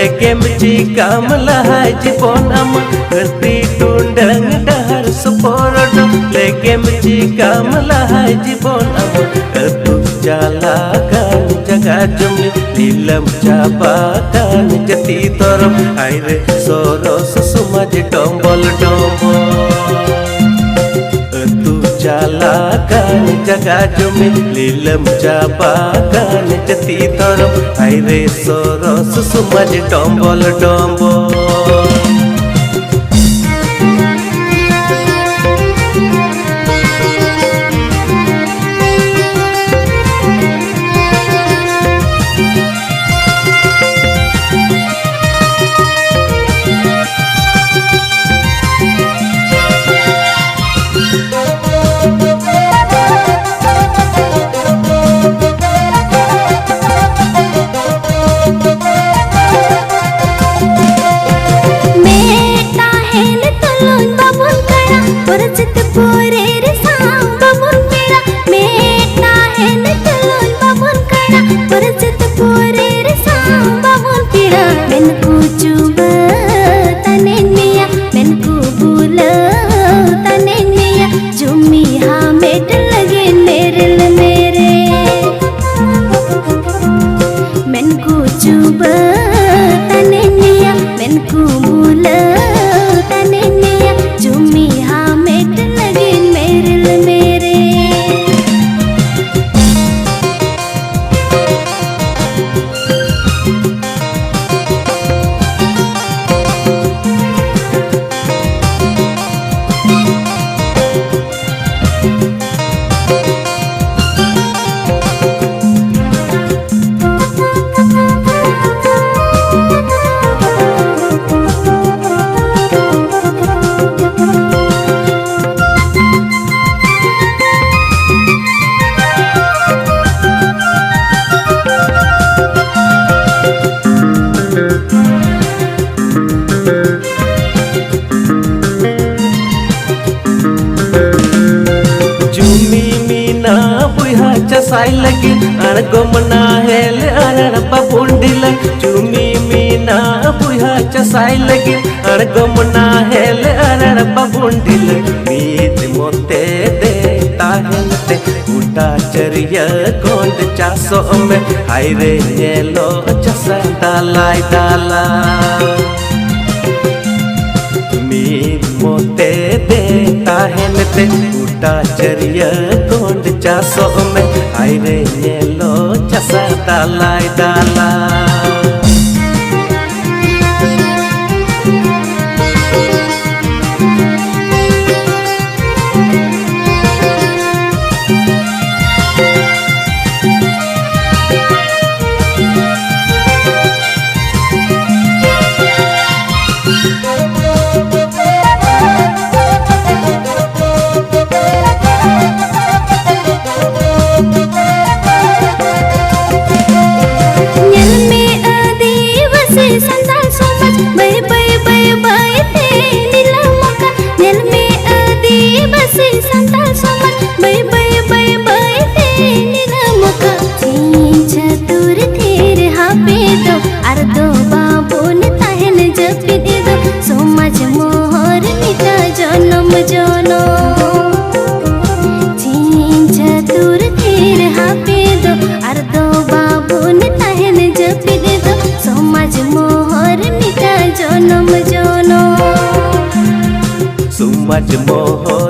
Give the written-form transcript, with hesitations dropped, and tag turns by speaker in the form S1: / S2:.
S1: legem jika melahai jipon ama ngerti tundang dahar seporodo legem jika melahai jipon ama etuk jalakan jaga jumli dilam jabakan jati torom aire soro sesumaj tombol tombol etuk jalakan jaga jumli dilam jabakan jati torom aire soro sesumaj tombol tombol sai lagi argom na hel aran babundil chumi mina buha chasai lagi argom na hel aran babundil meet mote de tahente uta chariya kond chaso me haire yelo chasa dalai dala meet mote de tahente uta chariya kond chaso me aire yelo chasa dalai dala समाज मोहर